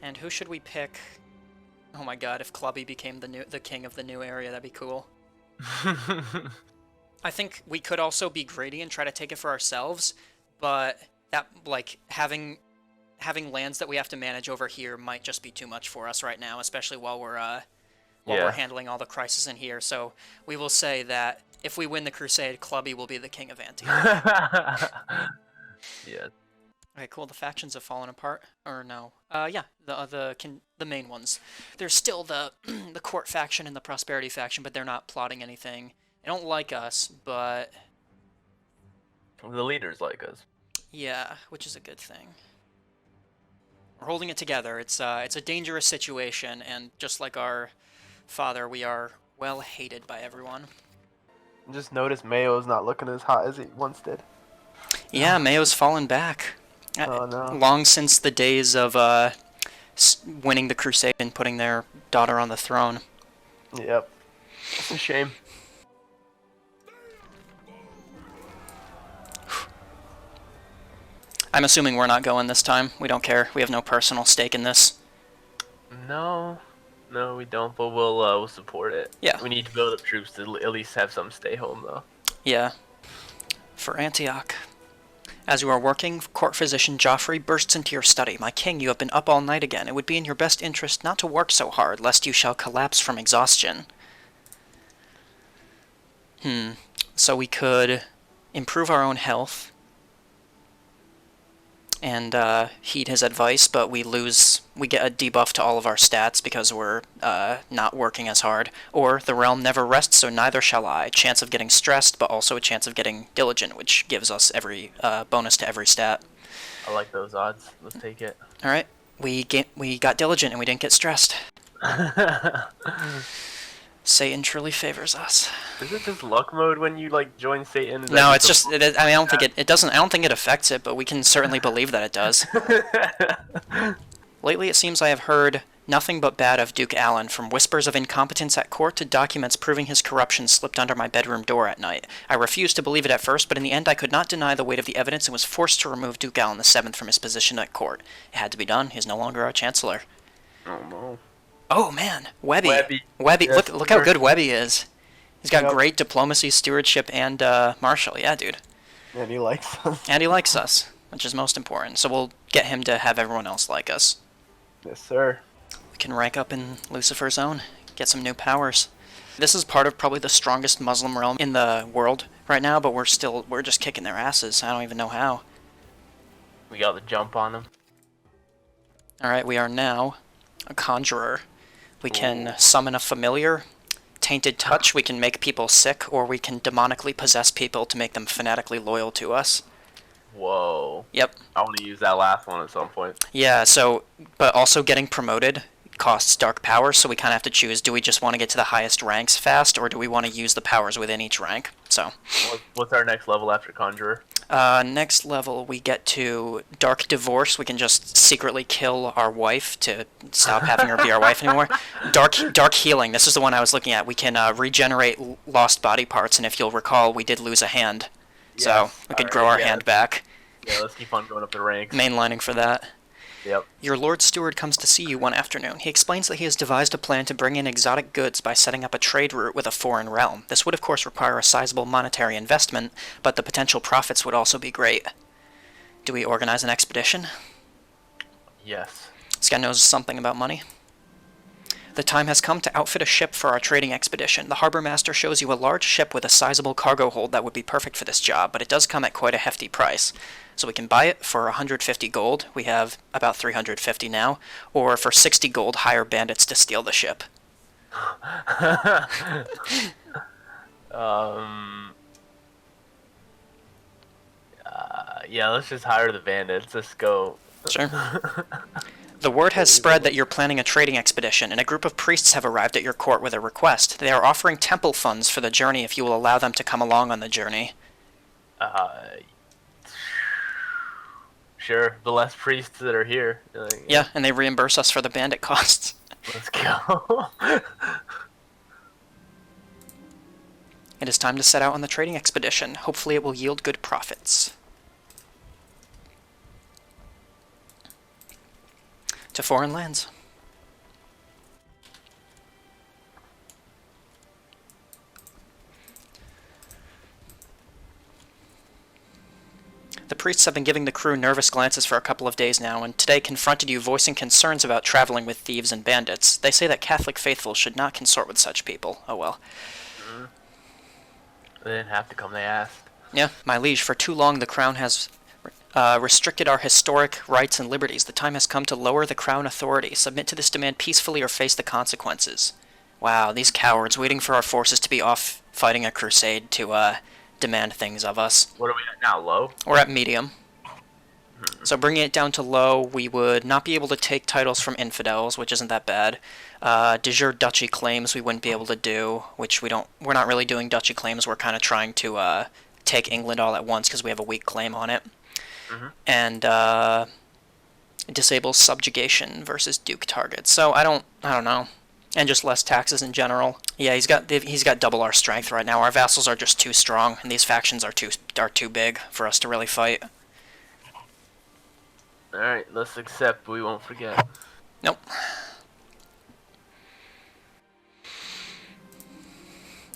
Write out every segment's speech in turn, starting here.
And who should we pick? Oh my god, if Clubby became the king of the new area, that'd be cool. I think we could also be greedy and try to take it for ourselves, but that, like, having lands that we have to manage over here might just be too much for us right now, especially while we're Yeah. handling all the crisis in here. So we will say that if we win the Crusade, Clubby will be the king of Antioch. Yeah. Okay, cool. The factions have fallen apart, or no? Yeah, the main ones. There's still the the court faction and the prosperity faction, but they're not plotting anything. They don't like us, but The leaders like us. yeah, which is a good thing. We're holding it together. It's a dangerous situation, and just like our father, we are well hated by everyone. Just notice Mayo's not looking as hot as he once did. Yeah, Mayo's fallen back. Oh no. Long since the days of winning the Crusade and putting their daughter on the throne. Yep. It's a shame. I'm assuming we're not going this time. We don't care. We have no personal stake in this. No, we don't. But we'll support it. Yeah. We need to build up troops to at least have some stay home though. Yeah. For Antioch. As you are working, court physician Joffrey bursts into your study. My king, you have been up all night again. It would be in your best interest not to work so hard, lest you shall collapse from exhaustion. So we could improve our own health and heed his advice, but we get a debuff to all of our stats because we're not working as hard. Or the realm never rests, so neither shall I. Chance of getting stressed, but also a chance of getting diligent, which gives us every bonus to every stat. I like those odds. Let's take it. All right, we got diligent and we didn't get stressed. Satan truly favors us. Is it just luck mode when you like join Satan? No, it's just. I mean, I don't think it doesn't. I don't think it affects it, but we can certainly believe that it does. Lately, it seems I have heard nothing but bad of Duke Allen, from whispers of incompetence at court to documents proving his corruption slipped under my bedroom door at night. I refused to believe it at first, but in the end I could not deny the weight of the evidence and was forced to remove Duke Allen VII from his position at court. It had to be done. He is no longer our chancellor. Oh no. Oh man, Webby. Webby. Yes, Look how good Webby is. He's got Yep. great diplomacy, stewardship, and martial. Yeah, dude. And he likes us. And he likes us, which is most important. So we'll get him to have everyone else like us. Yes, sir. We can rank up in Lucifer's Own, get some new powers. This is part of probably the strongest Muslim realm in the world right now, but we're just kicking their asses. I don't even know how. We got the jump on them. Alright, we are now a conjurer. We can summon a familiar, tainted touch, we can make people sick, or we can demonically possess people to make them fanatically loyal to us. Whoa. Yep. I want to use that last one at some point. Yeah, so, but also getting promoted costs dark powers, so we kind of have to choose, do we just want to get to the highest ranks fast, or do we want to use the powers within each rank? So, What's our next level after Conjurer? next level we get to Dark Divorce. We can just secretly kill our wife to stop having her be our wife anymore. Dark Healing, this is the one I was looking at. We can regenerate lost body parts, and if you'll recall, we did lose a hand. So, we could grow our hand back. Yeah, let's keep on going up the ranks. Mainlining for that. Yep. Your Lord Steward comes to see you one afternoon. He explains that he has devised a plan to bring in exotic goods by setting up a trade route with a foreign realm. This would of course require a sizable monetary investment, but the potential profits would also be great. Do we organize an expedition? Yes. This guy knows something about money. The time has come to outfit a ship for our trading expedition. The harbor master shows you a large ship with a sizable cargo hold that would be perfect for this job, but it does come at quite a hefty price. So we can buy it for 150 gold, we have about 350 now, or for 60 gold hire bandits to steal the ship. Yeah, let's just hire the bandits. Let's go. Sure. The word has spread that you're planning a trading expedition, and a group of priests have arrived at your court with a request. They are offering temple funds for the journey if you will allow them to come along on the journey. Sure, the less priests that are here. Yeah, and they reimburse us for the bandit costs. Let's go. It is time to set out on the trading expedition. Hopefully it will yield good profits. to foreign lands. The priests have been giving the crew nervous glances for a couple of days now, and today confronted you voicing concerns about traveling with thieves and bandits. They say that Catholic faithful should not consort with such people. Oh well. They didn't have to come, they asked. Yeah, my liege, for too long the crown has restricted our historic rights and liberties. The time has come to lower the crown authority. Submit to this demand peacefully or face the consequences. Wow, these cowards waiting for our forces to be off fighting a crusade to demand things of us. What are we at now, low? We're at medium. So bringing it down to low, we would not be able to take titles from infidels, which isn't that bad. De jure duchy claims we wouldn't be able to do, which we're not really doing duchy claims. We're kind of trying to take England all at once because we have a weak claim on it. And disable subjugation versus duke targets. So I don't know. And just less taxes in general. Yeah, he's got double our strength right now. Our vassals are just too strong, and these factions are too big for us to really fight. Alright, let's accept, we won't forget. Nope.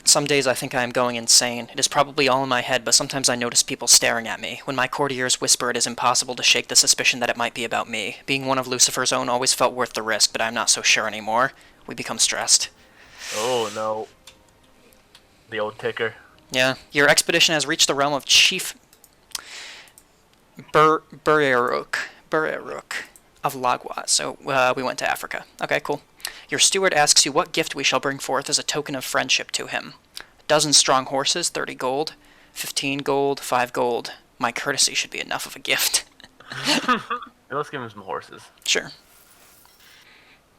Some days I think I am going insane. It is probably all in my head, but sometimes I notice people staring at me. When my courtiers whisper, it is impossible to shake the suspicion that it might be about me. Being one of Lucifer's own always felt worth the risk, but I'm not so sure anymore. We become stressed. Oh no. The old ticker. Yeah. Your expedition has reached the realm of Chief Bureruk of Lagwa. So we went to Africa. Okay, cool. Your steward asks you what gift we shall bring forth as a token of friendship to him. A dozen strong horses, 30 gold. 15 gold, 5 gold. My courtesy should be enough of a gift. Let's give him some horses. Sure.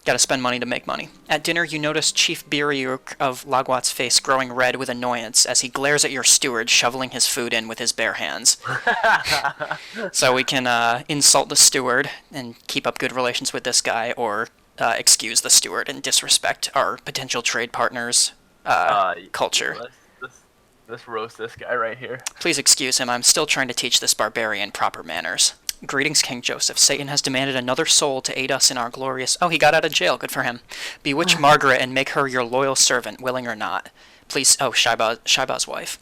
Gotta spend money to make money. At dinner, you notice Chief Biriuk of Lagwat's face growing red with annoyance as he glares at your steward, shoveling his food in with his bare hands. So we can insult the steward and keep up good relations with this guy, or excuse the steward and disrespect our potential trade partners' culture. Let's roast this guy right here. Please excuse him. I'm still trying to teach this barbarian proper manners. Greetings, King Joseph. Satan has demanded another soul to aid us in our glorious... Oh, he got out of jail. Good for him. Bewitch Margaret and make her your loyal servant, willing or not. Please... Oh, Shaiba's wife.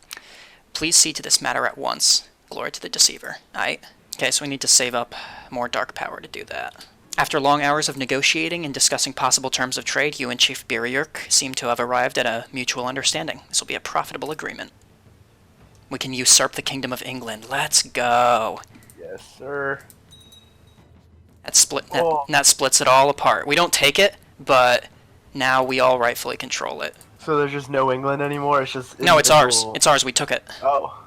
Please see to this matter at once. Glory to the deceiver. Aight. Okay, so we need to save up more dark power to do that. After long hours of negotiating and discussing possible terms of trade, you and Chief Biriurk seem to have arrived at a mutual understanding. This will be a profitable agreement. We can usurp the Kingdom of England. Let's go. Yes, sir. That splits it all apart. We don't take it, but now we all rightfully control it. So there's just no England anymore? It's just... No, it's ours. It's ours. We took it. Oh.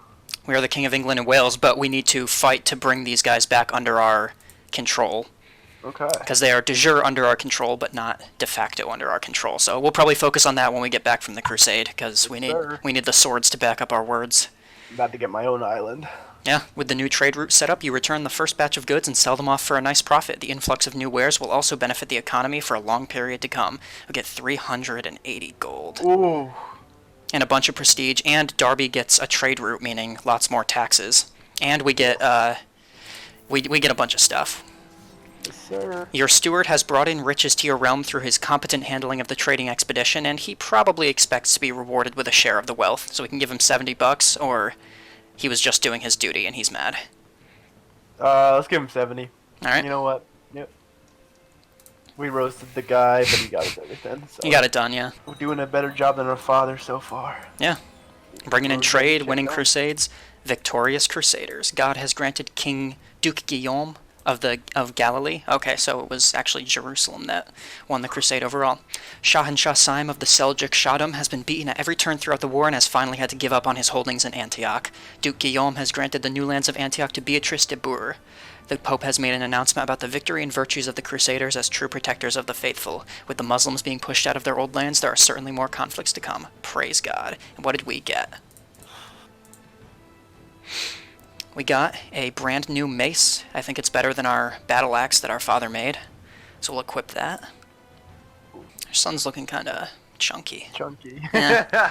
We are the King of England and Wales, but we need to fight to bring these guys back under our control. Okay. Because they are de jure under our control, but not de facto under our control. So we'll probably focus on that when we get back from the Crusade, because we need the swords to back up our words. I'm about to get my own island. Yeah, with the new trade route set up, you return the first batch of goods and sell them off for a nice profit. The influx of new wares will also benefit the economy for a long period to come. We'll get 380 gold. Ooh. And a bunch of prestige, and Darby gets a trade route, meaning lots more taxes. And we get we get a bunch of stuff. Yes, sir. Your steward has brought in riches to your realm through his competent handling of the trading expedition, and he probably expects to be rewarded with a share of the wealth. So we can give him $70, or he was just doing his duty and he's mad. Let's give him 70. Alright. You know what? Yep. We roasted the guy, but he got us everything. So. You got it done, yeah. We're doing a better job than our father so far. Yeah. Bringing in trade, winning crusades, victorious crusaders. God has granted Duke Guillaume of Galilee. Okay, so it was actually Jerusalem that won the crusade overall. Shahanshah Saim of the Seljuk Shahdam has been beaten at every turn throughout the war and has finally had to give up on his holdings in Antioch. Duke Guillaume has granted the new lands of Antioch to Beatrice de Bourg. The Pope has made an announcement about the victory and virtues of the Crusaders as true protectors of the faithful. With the Muslims being pushed out of their old lands, there are certainly more conflicts to come. Praise God. And what did we get? We got a brand new mace. I think it's better than our battle axe that our father made. So we'll equip that. Our son's looking kind of chunky. Chunky. Yeah.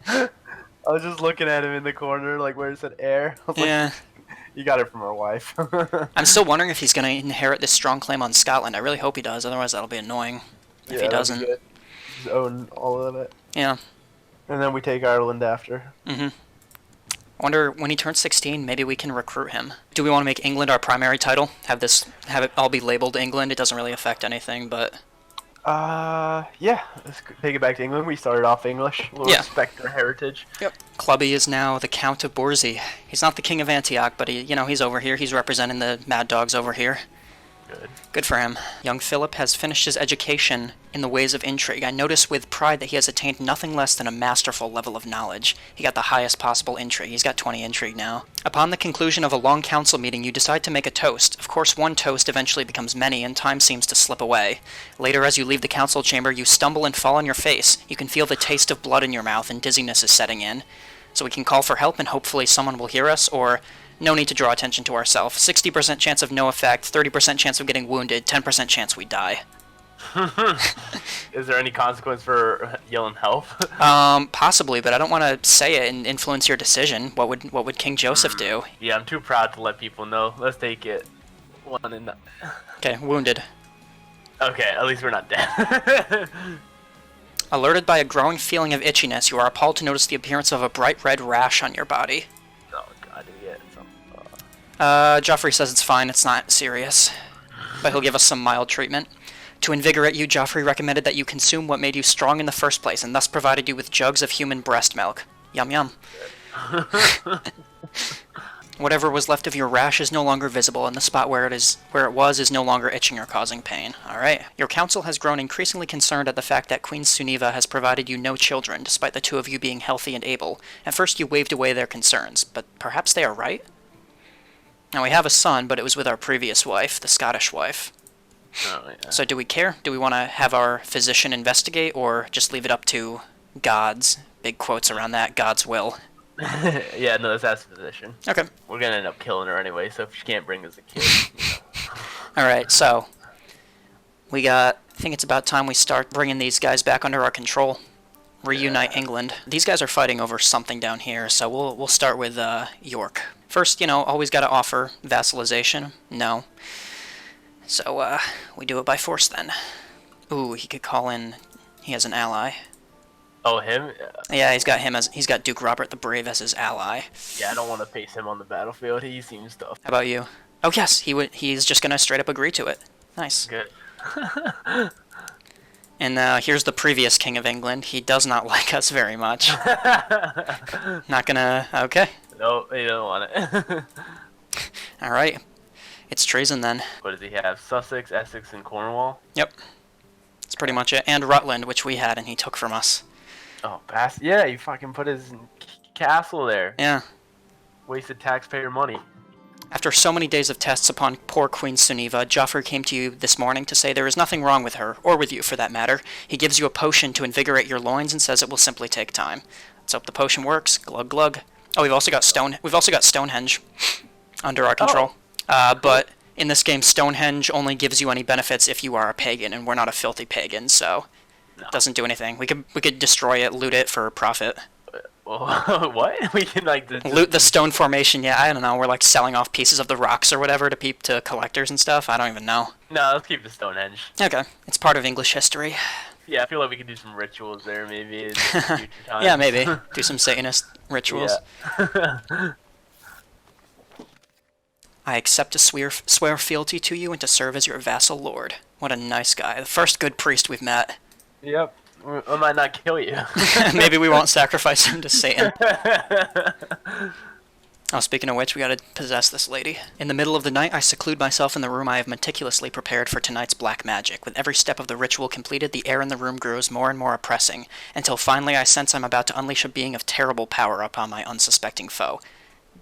I was just looking at him in the corner, like where it said air. I was Yeah. like, You got it from our wife. I'm still wondering if he's going to inherit this strong claim on Scotland. I really hope he does, otherwise that'll be annoying if he that'd be doesn't. good. Just own all of it. Yeah. And then we take Ireland after. Mm-hmm. I wonder, when he turns 16, maybe we can recruit him. Do we want to make England our primary title? Have it all be labeled England? It doesn't really affect anything, but... Yeah. Let's take it back to England. We started off English. We'll respect our heritage. Yep. Clubby is now the Count of Borsey. He's not the King of Antioch, but he's over here. He's representing the Mad Dogs over here. Good for him. Young Philip has finished his education in the ways of intrigue. I notice with pride that he has attained nothing less than a masterful level of knowledge. He got the highest possible intrigue. He's got 20 intrigue now. Upon the conclusion of a long council meeting, you decide to make a toast. Of course, one toast eventually becomes many, and time seems to slip away. Later, as you leave the council chamber, you stumble and fall on your face. You can feel the taste of blood in your mouth, and dizziness is setting in. So we can call for help, and hopefully someone will hear us, or... no need to draw attention to ourselves. 60% chance of no effect, 30% chance of getting wounded, 10% chance we die. Is there any consequence for yelling help? Possibly, but I don't want to say it and influence your decision. What would King Joseph do? Yeah, I'm too proud to let people know. Let's take it. One and... Okay, wounded. Okay, at least we're not dead. Alerted by a growing feeling of itchiness, you are appalled to notice the appearance of a bright red rash on your body. Oh god, idiot. Joffrey says it's fine, it's not serious. But he'll give us some mild treatment. To invigorate you, Joffrey recommended that you consume what made you strong in the first place, and thus provided you with jugs of human breast milk. Yum yum. Whatever was left of your rash is no longer visible, and the spot where it was is no longer itching or causing pain. Alright. Your council has grown increasingly concerned at the fact that Queen Suniva has provided you no children, despite the two of you being healthy and able. At first you waved away their concerns, but perhaps they are right? Now we have a son, but it was with our previous wife, the Scottish wife. Oh, yeah. So do we care? Do we want to have our physician investigate, or just leave it up to God's, big quotes around that, God's will? Yeah, no, that's the position. Okay. We're gonna end up killing her anyway, so if she can't bring us a kid, Alright, so I think it's about time we start bringing these guys back under our control. Reunite England. These guys are fighting over something down here, so we'll start with York. First, always gotta offer vassalization. No. So, we do it by force then. Ooh, he could call in... He has an ally. Oh, him? Yeah, he's got Duke Robert the Brave as his ally. Yeah, I don't want to face him on the battlefield. He seems tough. How about you? Oh yes, he's just gonna straight up agree to it. Nice. Good. And here's the previous King of England. He does not like us very much. Not gonna... Okay. No, he don't want it. Alright. It's treason then. What does he have? Sussex, Essex, and Cornwall? Yep. That's pretty much it. And Rutland, which we had and he took from us. Oh, yeah, you fucking put his castle there. Yeah. Wasted taxpayer money. After so many days of tests upon poor Queen Suniva, Joffrey came to you this morning to say there is nothing wrong with her, or with you for that matter. He gives you a potion to invigorate your loins and says it will simply take time. Let's hope the potion works. Glug glug. Oh, we've also got Stonehenge under our control. But in this game, Stonehenge only gives you any benefits if you are a pagan, and we're not a filthy pagan, so it doesn't do anything. We could destroy it, loot it for profit. What? We can loot the stone formation. Yeah, I don't know. We're like selling off pieces of the rocks or whatever to collectors and stuff. I don't even know. No, let's keep the Stonehenge. Okay, it's part of English history. Yeah, I feel like we could do some rituals there maybe in future times. Yeah, maybe do some Satanist rituals. Yeah. I accept to swear fealty to you and to serve as your vassal lord. What a nice guy. The first good priest we've met. Yep. I might not kill you. Maybe we won't sacrifice him to Satan. Oh, speaking of which, we gotta possess this lady. In the middle of the night, I seclude myself in the room I have meticulously prepared for tonight's black magic. With every step of the ritual completed, the air in the room grows more and more oppressing, until finally I sense I'm about to unleash a being of terrible power upon my unsuspecting foe.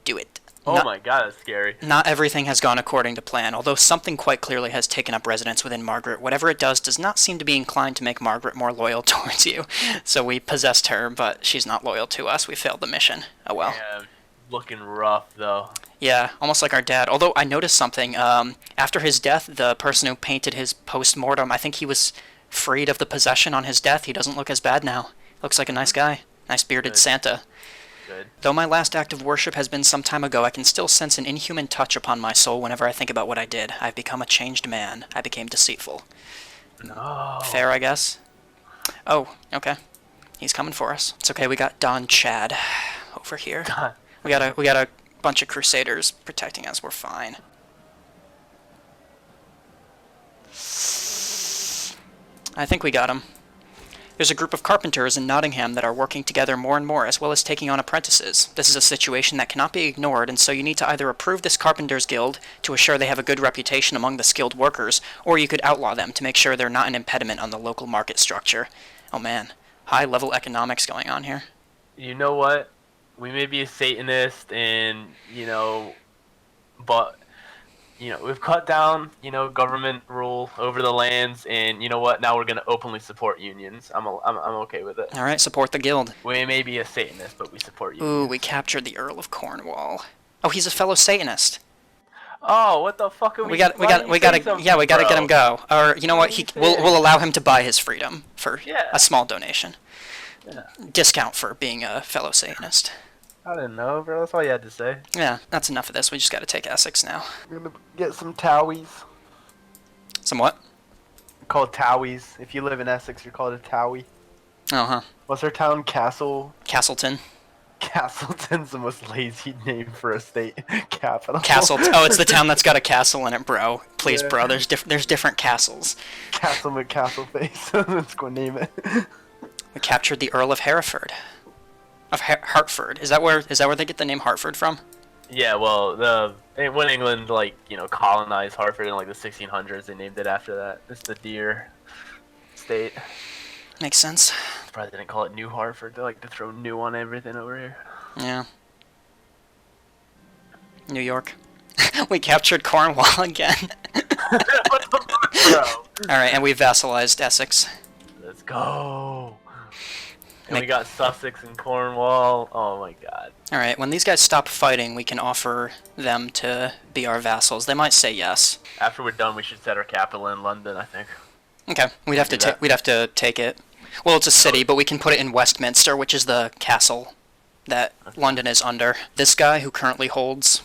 Do it. Oh my god, that's scary. Not everything has gone according to plan, although something quite clearly has taken up residence within Margaret. Whatever it does not seem to be inclined to make Margaret more loyal towards you. So we possessed her, but she's not loyal to us. We failed the mission. Oh well. Yeah, looking rough, though. Yeah, almost like our dad. Although I noticed something. After his death, the person who painted his post-mortem, I think he was freed of the possession on his death. He doesn't look as bad now. Looks like a nice guy. Nice bearded Santa. Good. Though my last act of worship has been some time ago, I can still sense an inhuman touch upon my soul whenever I think about what I did. I've become a changed man. I became deceitful. No. Fair, I guess. Oh, okay. He's coming for us. It's okay, we got Don Chad over here. God. We got a bunch of Crusaders protecting us. We're fine. I think we got him. There's a group of carpenters in Nottingham that are working together more and more, as well as taking on apprentices. This is a situation that cannot be ignored, and so you need to either approve this Carpenters Guild to assure they have a good reputation among the skilled workers, or you could outlaw them to make sure they're not an impediment on the local market structure. Oh man, high-level economics going on here. You know what? We may be a Satanist, and but we've cut down government rule over the lands, and you know what? Now we're gonna openly support unions. I'm okay with it. All right, support the guild. We may be a Satanist, but we support unions. Ooh, we captured the Earl of Cornwall. Oh, he's a fellow Satanist. Oh, what the fuck are we? We gotta get him go. Or you know what? We'll allow him to buy his freedom for a small donation. Yeah. Discount for being a fellow Satanist. I didn't know, bro. That's all you had to say. Yeah, that's enough of this. We just gotta take Essex now. We're gonna get some Towies. Some what? Called Towies. If you live in Essex, you're called a Towie. Oh, huh. What's our town? Castleton. Castleton's the most lazy name for a state capital. Oh, it's the town that's got a castle in it, bro. Please, Yeah. bro. There's different castles. Castle McCastleface. Let's go name it. We captured the Earl of Hereford. Of Hartford. Is that where they get the name Hartford from? Yeah, well, when England colonized Hartford in the 1600s, they named it after that. It's the deer state. Makes sense. Surprised they didn't call it New Hartford. They like to throw new on everything over here. Yeah. New York. We captured Cornwall again. What the fuck, bro? Alright, and we vassalized Essex. Let's go. And we got Sussex and Cornwall. Oh my god. Alright, when these guys stop fighting, we can offer them to be our vassals. They might say yes. After we're done, we should set our capital in London, I think. Okay, we'd have to take it. Well, it's a city, but we can put it in Westminster, which is the castle that London is under. This guy who currently holds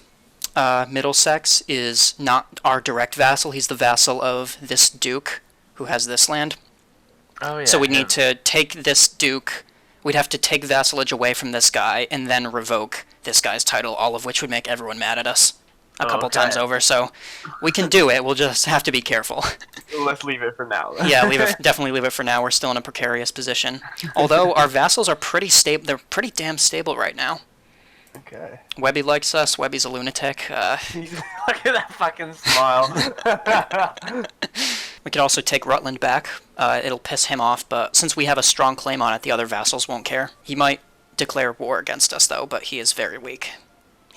Middlesex is not our direct vassal. He's the vassal of this duke who has this land. Oh yeah. So we need to take this duke. We'd have to take vassalage away from this guy and then revoke this guy's title, all of which would make everyone mad at us a couple times over. So we can do it. We'll just have to be careful. Let's leave it for now. Yeah, definitely leave it for now. We're still in a precarious position. Although our vassals are pretty stable. They're pretty damn stable right now. Okay. Webby likes us. Webby's a lunatic. Look at that fucking smile. We could also take Rutland back. It'll piss him off, but since we have a strong claim on it, the other vassals won't care. He might declare war against us, though, but he is very weak.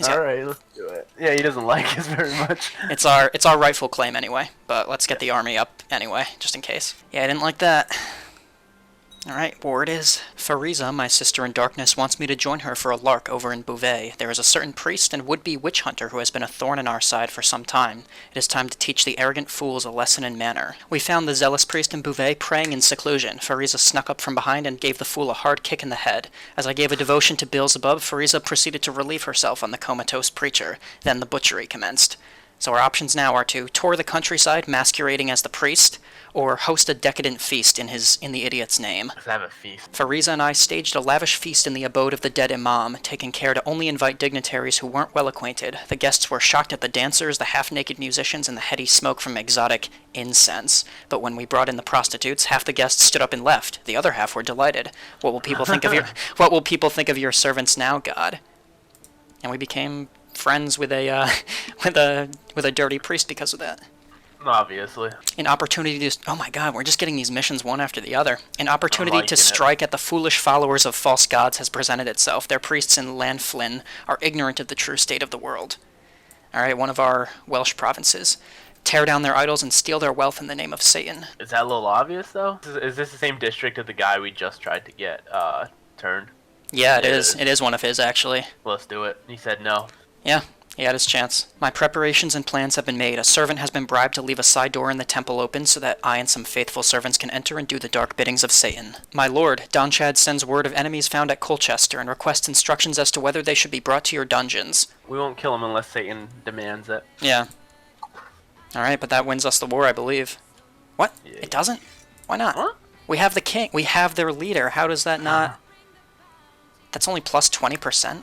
Alright, let's do it. Yeah, he doesn't like us very much. It's our rightful claim anyway, but let's get the army up anyway, just in case. Yeah, I didn't like that. Alright, war it is. Fariza, my sister in darkness, wants me to join her for a lark over in Beauvais. There is a certain priest and would-be witch hunter who has been a thorn in our side for some time. It is time to teach the arrogant fools a lesson in manner. We found the zealous priest in Beauvais praying in seclusion. Fariza snuck up from behind and gave the fool a hard kick in the head. As I gave a devotion to Beelzebub, Fariza proceeded to relieve herself on the comatose preacher. Then the butchery commenced. So our options now are to tour the countryside masquerading as the priest, or host a decadent feast in the idiot's name. Let's have a feast. Fariza and I staged a lavish feast in the abode of the dead imam, taking care to only invite dignitaries who weren't well acquainted. The guests were shocked at the dancers, the half-naked musicians, and the heady smoke from exotic incense. But when we brought in the prostitutes, half the guests stood up and left. The other half were delighted. What will people think of your servants now, God? And we became friends with a with a dirty priest because of that. Obviously. An opportunity to... Oh my god, we're just getting these missions one after the other. An opportunity to it. strike at the foolish followers of false gods has presented itself. Their priests in Llanflin are ignorant of the true state of the world. Alright, one of our Welsh provinces. Tear down their idols and steal their wealth in the name of Satan. Is that a little obvious, though? Is this the same district of the guy we just tried to get turned? Yeah, it is. It is one of his, actually. Let's do it. He said no. Yeah. He had his chance. My preparations and plans have been made. A servant has been bribed to leave a side door in the temple open so that I and some faithful servants can enter and do the dark biddings of Satan. My lord, Don Chad sends word of enemies found at Colchester and requests instructions as to whether they should be brought to your dungeons. We won't kill him unless Satan demands it. Yeah. Alright, but that wins us the war, I believe. What? Yeah. It doesn't? Why not? What? We have the king. We have their leader. How does that not... That's only plus 20%?